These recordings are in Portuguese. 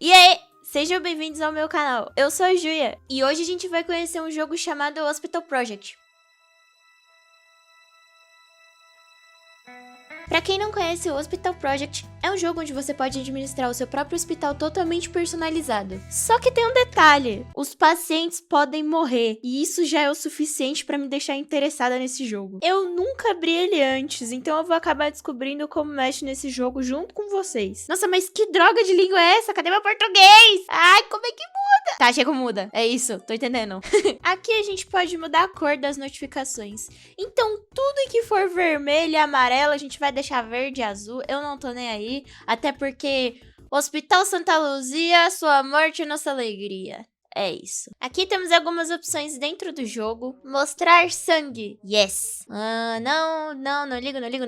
E aí, sejam bem-vindos ao meu canal. Eu sou a Julia e hoje a gente vai conhecer um jogo chamado Hospital Project. Pra quem não conhece, o Hospital Project é um jogo onde você pode administrar o seu próprio hospital totalmente personalizado. Só que tem um detalhe, os pacientes podem morrer, e isso já é o suficiente pra me deixar interessada nesse jogo. Eu nunca abri ele antes, então eu vou acabar descobrindo como mexe nesse jogo junto com vocês. Nossa, mas que droga de língua é essa? Cadê meu português? Ai, como é que muda? Tá, chega muda. É isso, tô entendendo. Aqui a gente pode mudar a cor das notificações. Então, tudo que for vermelho e amarelo, a gente vai deixar verde e azul. Eu não tô nem aí. Até porque Hospital Santa Luzia, sua morte e nossa alegria. É isso. Aqui temos algumas opções dentro do jogo. Mostrar sangue. Yes. Não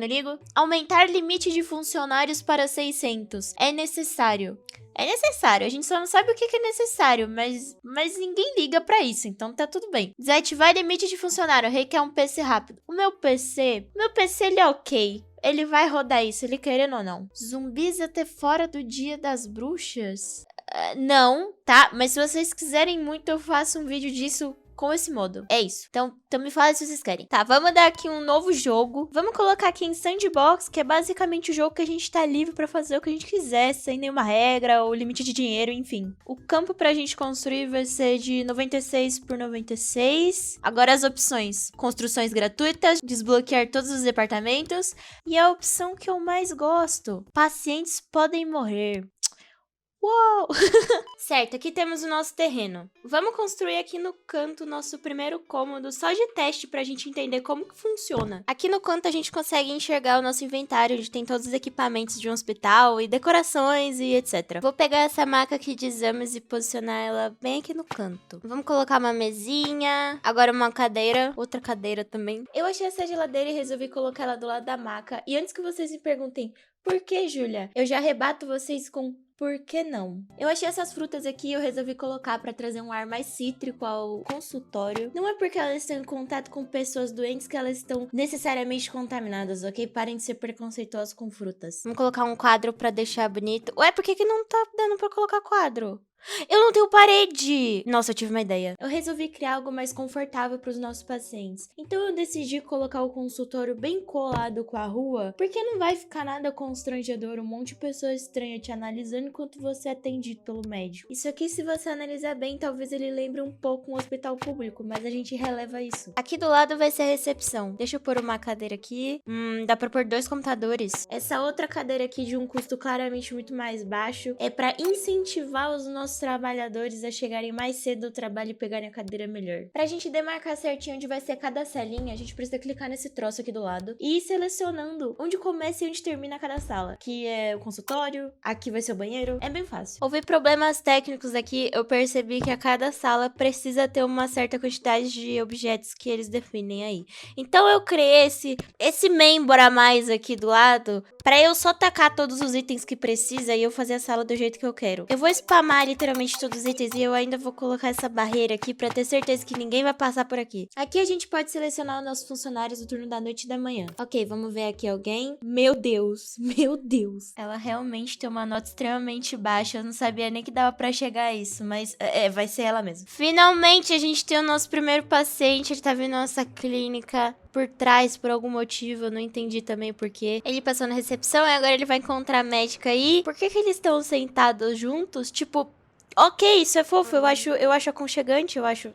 ligo. Aumentar limite de funcionários para 600. É necessário. É necessário, a gente só não sabe o que é necessário, mas ninguém liga pra isso, então tá tudo bem. Desativar limite de funcionário, requer um PC rápido. O meu PC ele é ok. Ele vai rodar isso, ele querendo ou não. Zumbis até fora do dia das bruxas? Não, tá? Mas se vocês quiserem muito, eu faço um vídeo disso com esse modo. É isso. Então me fala se vocês querem. Tá, vamos dar aqui um novo jogo. Vamos colocar aqui em Sandbox, que é basicamente o jogo que a gente tá livre pra fazer o que a gente quiser, sem nenhuma regra ou limite de dinheiro, enfim. O campo pra gente construir vai ser de 96 por 96. Agora as opções. Construções gratuitas, desbloquear todos os departamentos. E a opção que eu mais gosto. Pacientes podem morrer. Uou! Certo, aqui temos o nosso terreno. Vamos construir aqui no canto nosso primeiro cômodo, só de teste pra gente entender como que funciona. Aqui no canto a gente consegue enxergar o nosso inventário, onde tem todos os equipamentos de um hospital e decorações e etc. Vou pegar essa maca aqui de exames e posicionar ela bem aqui no canto. Vamos colocar uma mesinha, agora uma cadeira, outra cadeira também. Eu achei essa geladeira e resolvi colocar ela do lado da maca. E antes que vocês me perguntem, por que, Júlia? Eu já rebato vocês com por que não? Eu achei essas frutas aqui e eu resolvi colocar pra trazer um ar mais cítrico ao consultório. Não é porque elas estão em contato com pessoas doentes que elas estão necessariamente contaminadas, ok? Parem de ser preconceituosos com frutas. Vamos colocar um quadro pra deixar bonito. Ué, por que não tá dando pra colocar quadro? Eu não tenho parede! Nossa, eu tive uma ideia. Eu resolvi criar algo mais confortável para os nossos pacientes. Então eu decidi colocar o consultório bem colado com a rua, porque não vai ficar nada constrangedor um monte de pessoa estranha te analisando enquanto você é atendido pelo médico. Isso aqui, se você analisar bem, talvez ele lembre um pouco um hospital público, mas a gente releva isso. Aqui do lado vai ser a recepção. Deixa eu pôr uma cadeira aqui. Dá pra pôr 2 computadores. Essa outra cadeira aqui de um custo claramente muito mais baixo é para incentivar os nossos trabalhadores a chegarem mais cedo do trabalho e pegarem a cadeira melhor. Pra gente demarcar certinho onde vai ser cada salinha, a gente precisa clicar nesse troço aqui do lado e ir selecionando onde começa e onde termina cada sala. Aqui é o consultório, aqui vai ser o banheiro. É bem fácil. Houve problemas técnicos aqui, eu percebi que a cada sala precisa ter uma certa quantidade de objetos que eles definem aí. Então eu criei esse membro a mais aqui do lado pra eu só tacar todos os itens que precisa e eu fazer a sala do jeito que eu quero. Eu vou spamar literalmente todos os itens e eu ainda vou colocar essa barreira aqui pra ter certeza que ninguém vai passar por aqui. Aqui a gente pode selecionar os nossos funcionários do turno da noite e da manhã. Ok, vamos ver aqui alguém. Meu Deus, meu Deus. Ela realmente tem uma nota extremamente baixa. Eu não sabia nem que dava pra chegar a isso, mas vai ser ela mesmo. Finalmente a gente tem o nosso primeiro paciente. Ele tá vindo na nossa clínica por trás, por algum motivo, eu não entendi também porquê. Ele passou na recepção e agora ele vai encontrar a médica aí. Por que eles estão sentados juntos? Tipo, ok, isso é fofo, eu acho aconchegante, eu acho...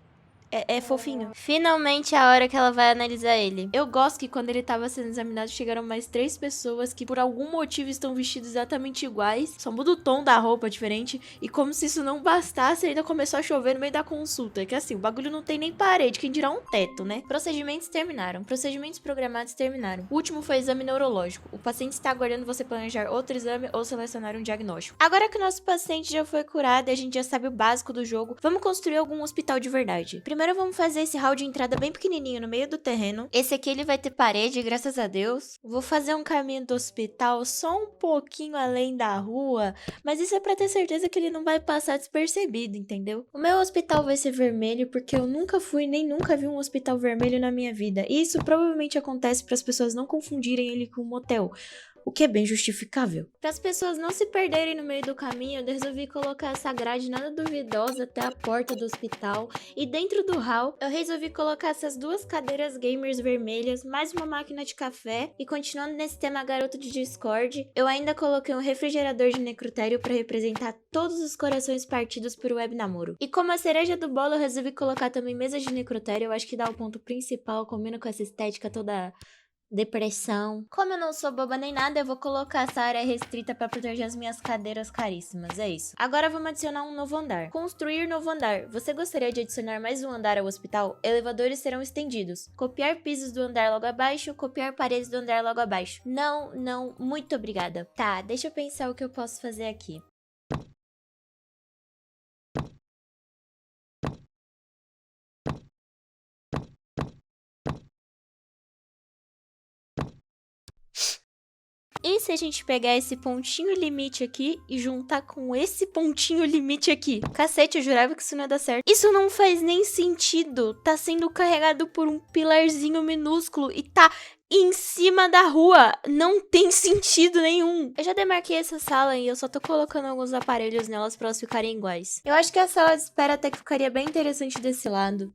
É fofinho. Finalmente é a hora que ela vai analisar ele. Eu gosto que quando ele tava sendo examinado, chegaram mais 3 pessoas que por algum motivo estão vestidos exatamente iguais. Só muda o tom da roupa diferente. E como se isso não bastasse, ainda começou a chover no meio da consulta. É que assim, o bagulho não tem nem parede, quem dirá um teto, né? Procedimentos terminaram. Procedimentos programados terminaram. O último foi exame neurológico. O paciente está aguardando você planejar outro exame ou selecionar um diagnóstico. Agora que o nosso paciente já foi curado e a gente já sabe o básico do jogo, vamos construir algum hospital de verdade. Primeiro vamos fazer esse hall de entrada bem pequenininho no meio do terreno. Esse aqui ele vai ter parede, graças a Deus. Vou fazer um caminho do hospital só um pouquinho além da rua, mas isso é pra ter certeza que ele não vai passar despercebido, entendeu? O meu hospital vai ser vermelho porque eu nunca fui nem nunca vi um hospital vermelho na minha vida. E isso provavelmente acontece para as pessoas não confundirem ele com um motel. o que é bem justificável. Para as pessoas não se perderem no meio do caminho, eu resolvi colocar essa grade nada duvidosa até a porta do hospital. E dentro do hall, eu resolvi colocar essas duas cadeiras gamers vermelhas, mais uma máquina de café. E continuando nesse tema garoto de Discord, eu ainda coloquei um refrigerador de necrotério para representar todos os corações partidos por web namoro. E como a cereja do bolo, eu resolvi colocar também mesa de necrotério. Eu acho que dá o ponto principal, combina com essa estética toda depressão. Como eu não sou boba nem nada, eu vou colocar essa área restrita para proteger as minhas cadeiras caríssimas, é isso. Agora vamos adicionar um novo andar. Construir novo andar. Você gostaria de adicionar mais um andar ao hospital? Elevadores serão estendidos. Copiar pisos do andar logo abaixo, copiar paredes do andar logo abaixo. Não, muito obrigada. Tá, deixa eu pensar o que eu posso fazer aqui. E se a gente pegar esse pontinho limite aqui e juntar com esse pontinho limite aqui? Cacete, eu jurava que isso não ia dar certo. Isso não faz nem sentido. Tá sendo carregado por um pilarzinho minúsculo e tá em cima da rua. Não tem sentido nenhum. Eu já demarquei essa sala e eu só tô colocando alguns aparelhos nelas pra elas ficarem iguais. Eu acho que a sala de espera até que ficaria bem interessante desse lado.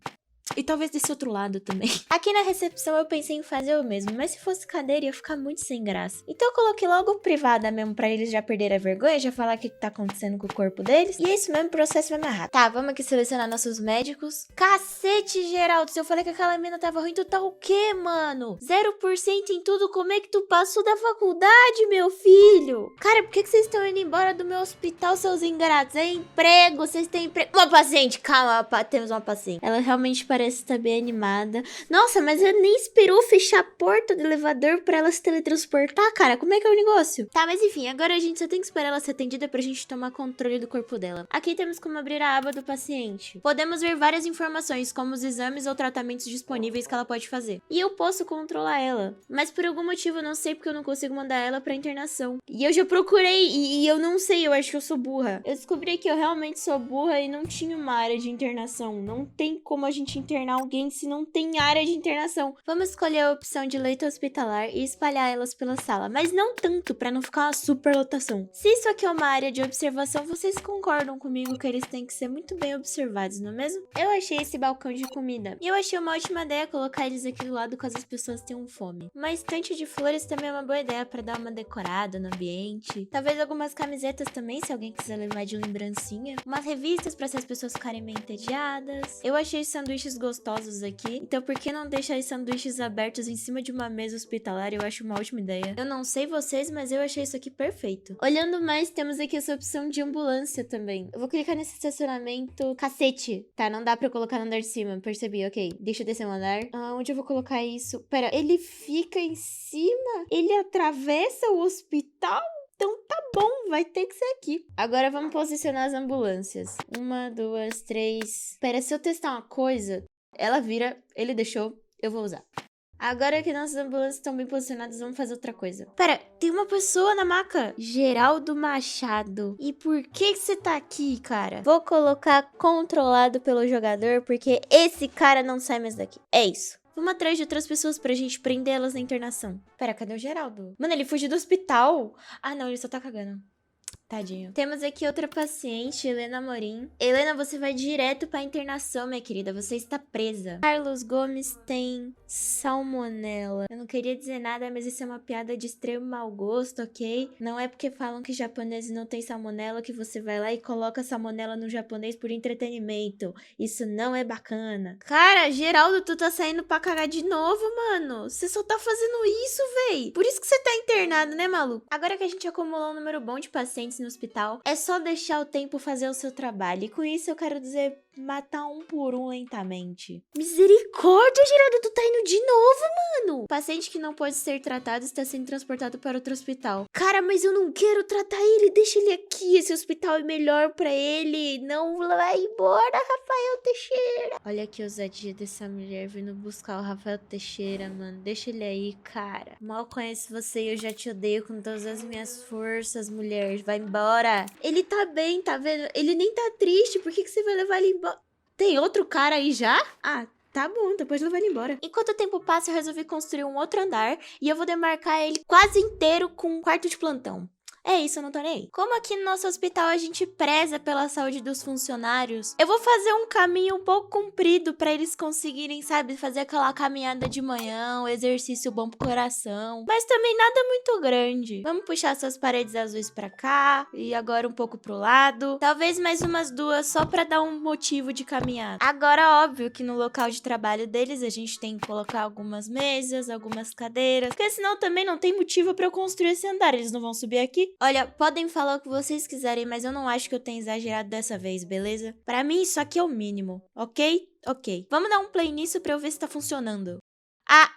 E talvez desse outro lado também. Aqui na recepção eu pensei em fazer o mesmo, mas se fosse cadeira ia ficar muito sem graça. Então eu coloquei logo privada mesmo, pra eles já perderem a vergonha, já falar o que tá acontecendo com o corpo deles. E é isso mesmo, o processo vai mais rápido. Tá, vamos aqui selecionar nossos médicos. Cacete, Geraldo, se eu falei que aquela mina tava ruim, tu tá o quê, mano? 0% em tudo, como é que tu passou da faculdade, meu filho? Cara, por que vocês estão indo embora do meu hospital, seus ingratos? É emprego, vocês têm emprego. Uma paciente, calma, temos uma paciente. Ela realmente parece estar bem animada. Nossa, mas ela nem esperou fechar a porta do elevador pra ela se teletransportar, cara. Como é que é o negócio? Tá, mas enfim, agora a gente só tem que esperar ela ser atendida pra gente tomar controle do corpo dela. Aqui temos como abrir a aba do paciente. Podemos ver várias informações, como os exames ou tratamentos disponíveis que ela pode fazer. E eu posso controlar ela. Mas por algum motivo, eu não sei porque eu não consigo mandar ela pra internação. E eu já procurei e eu não sei, eu acho que eu sou burra. Eu descobri que eu realmente sou burra e não tinha uma área de internação. Não tem como a gente internar alguém se não tem área de internação. Vamos escolher a opção de leito hospitalar e espalhar elas pela sala, mas não tanto pra não ficar uma superlotação. Se isso aqui é uma área de observação, vocês concordam comigo que eles têm que ser muito bem observados, não é mesmo? Eu achei esse balcão de comida e eu achei uma ótima ideia colocar eles aqui do lado caso as pessoas tenham fome. Uma estante de flores também é uma boa ideia pra dar uma decorada no ambiente. Talvez algumas camisetas também, se alguém quiser levar de lembrancinha. Umas revistas pra se as pessoas ficarem meio entediadas. Eu achei sanduíches gostosos aqui, então por que não deixar os sanduíches abertos em cima de uma mesa hospitalar? Eu acho uma ótima ideia. Eu não sei vocês, mas eu achei isso aqui perfeito. Olhando mais, temos aqui essa opção de ambulância também. Eu vou clicar nesse estacionamento. Cacete! Tá, não dá pra eu colocar no andar de cima, percebi, ok. Deixa eu descer um andar. Onde eu vou colocar isso? Pera, ele fica em cima? Ele atravessa o hospital? Então tá bom, vai ter que ser aqui. Agora vamos posicionar as ambulâncias. 1, 2, 3. Pera, se eu testar uma coisa, ela vira, ele deixou, eu vou usar. Agora que nossas ambulâncias estão bem posicionadas, vamos fazer outra coisa. Pera, tem uma pessoa na maca. Geraldo Machado. E por que você tá aqui, cara? Vou colocar controlado pelo jogador, porque esse cara não sai mais daqui. É isso. Vamos atrás de outras pessoas pra gente prender elas na internação. Pera, cadê o Geraldo? Mano, ele fugiu do hospital. Ah, não, ele só tá cagando. Tadinho. Temos aqui outra paciente, Helena Amorim. Helena, você vai direto pra internação, minha querida. Você está presa. Carlos Gomes tem salmonela. Eu não queria dizer nada, mas isso é uma piada de extremo mau gosto, ok? Não é porque falam que japoneses não tem salmonela que você vai lá e coloca salmonela no japonês por entretenimento. Isso não é bacana. Cara, Geraldo, tu tá saindo pra cagar de novo, mano. Você só tá fazendo isso, véi. Por isso que você tá internado, né, maluco? Agora que a gente acumulou um número bom de pacientes no hospital, é só deixar o tempo fazer o seu trabalho. E com isso eu quero dizer matar um por um lentamente. Misericórdia, Geraldo, tu tá indo de novo, mano. Paciente que não pode ser tratado está sendo transportado para outro hospital. Cara, mas eu não quero tratar ele, deixa ele aqui. Esse hospital é melhor pra ele. Não vai embora, Rafael Teixeira. Olha que ousadia dessa mulher vindo buscar o Rafael Teixeira, mano. Deixa ele aí, cara. Mal conheço você e eu já te odeio com todas as minhas forças, mulher. Vai embora. Ele tá bem, tá vendo? Ele nem tá triste. Por que você vai levar ele embora? Tem outro cara aí já? Ah, Tá bom, depois levar ele embora. Enquanto o tempo passa, eu resolvi construir um outro andar e eu vou demarcar ele quase inteiro com um quarto de plantão. É isso, eu não tô nem aí. Como aqui no nosso hospital a gente preza pela saúde dos funcionários, eu vou fazer um caminho um pouco comprido pra eles conseguirem, sabe, fazer aquela caminhada de manhã, um exercício bom pro coração. Mas também nada muito grande. Vamos puxar essas paredes azuis pra cá e agora um pouco pro lado. Talvez mais umas duas só pra dar um motivo de caminhada. Agora, óbvio que no local de trabalho deles a gente tem que colocar algumas mesas, algumas cadeiras, porque senão também não tem motivo pra eu construir esse andar. Eles não vão subir aqui. Olha, podem falar o que vocês quiserem, mas eu não acho que eu tenha exagerado dessa vez, beleza? Pra mim, isso aqui é o mínimo, ok? Ok. Vamos dar um play nisso pra eu ver se tá funcionando. Ah,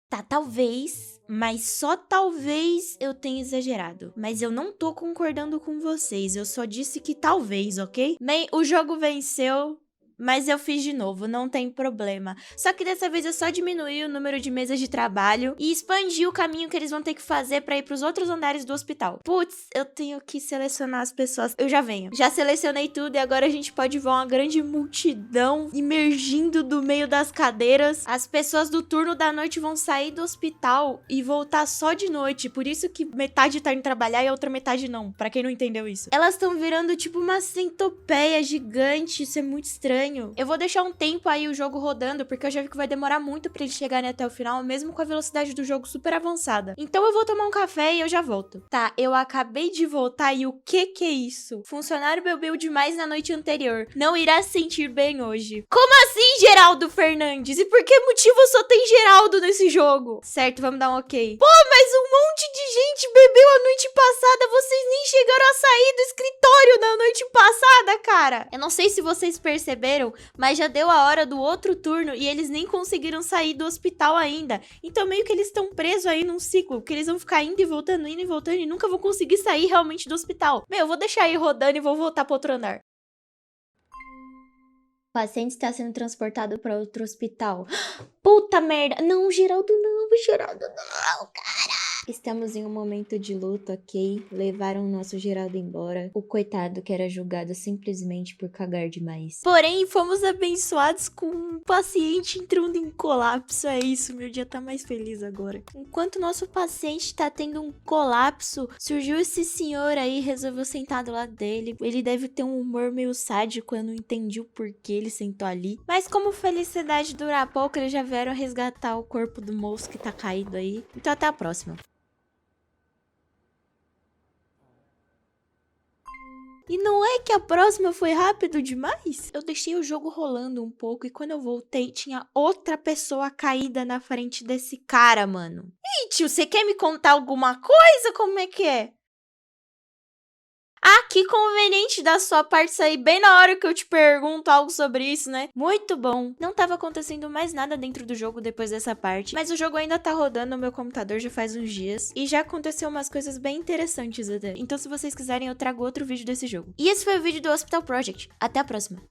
tá, talvez, mas só talvez eu tenha exagerado. Mas eu não tô concordando com vocês, eu só disse que talvez, ok? Bem, o jogo venceu. Mas eu fiz de novo, não tem problema. Só que dessa vez eu só diminuí o número de mesas de trabalho e expandi o caminho que eles vão ter que fazer pra ir pros outros andares do hospital. Putz, eu tenho que selecionar as pessoas. Eu já venho. Já selecionei tudo e agora a gente pode ver uma grande multidão emergindo do meio das cadeiras. As pessoas do turno da noite vão sair do hospital e voltar só de noite. Por isso que metade tá indo trabalhar e a outra metade não. Pra quem não entendeu isso. Elas estão virando tipo uma centopeia gigante. Isso é muito estranho. Eu vou deixar um tempo aí o jogo rodando, porque eu já vi que vai demorar muito pra eles chegarem até o final, mesmo com a velocidade do jogo super avançada. Então eu vou tomar um café e eu já volto. Tá, eu acabei de voltar e o que é isso? Funcionário bebeu demais na noite anterior. Não irá se sentir bem hoje. Como assim, Geraldo Fernandes? E por que motivo só tem Geraldo nesse jogo? Certo, vamos dar um ok. Pô, mas um monte de gente bebeu a noite passada. Vocês nem chegaram a sair do escritório na noite passada, cara. Eu não sei se vocês perceberam, mas já deu a hora do outro turno e eles nem conseguiram sair do hospital ainda. Então meio que eles estão presos aí num ciclo, que eles vão ficar indo e voltando e nunca vão conseguir sair realmente do hospital. Meu, eu vou deixar aí rodando e vou voltar pro outro andar. O paciente está sendo transportado para outro hospital. Puta merda. Não, Geraldo não, Geraldo não, cara. Estamos em um momento de luto, ok? Levaram o nosso Geraldo embora. O coitado que era julgado simplesmente por cagar demais. Porém, fomos abençoados com um paciente entrando em colapso. É isso, meu dia tá mais feliz agora. Enquanto o nosso paciente tá tendo um colapso, surgiu esse senhor aí e resolveu sentar do lado dele. Ele deve ter um humor meio sádico, eu não entendi o porquê ele sentou ali. Mas como felicidade dura pouco, eles já vieram resgatar o corpo do moço que tá caído aí. Então até a próxima. E não é que a próxima foi rápido demais? Eu deixei o jogo rolando um pouco e quando eu voltei tinha outra pessoa caída na frente desse cara, mano. Ih, tio, você quer me contar alguma coisa? Como é que é? Ah, que conveniente da sua parte sair bem na hora que eu te pergunto algo sobre isso, né? Muito bom. Não tava acontecendo mais nada dentro do jogo depois dessa parte, mas o jogo ainda tá rodando no meu computador já faz uns dias e já aconteceu umas coisas bem interessantes até. Então se vocês quiserem eu trago outro vídeo desse jogo. E esse foi o vídeo do Hospital Project. Até a próxima.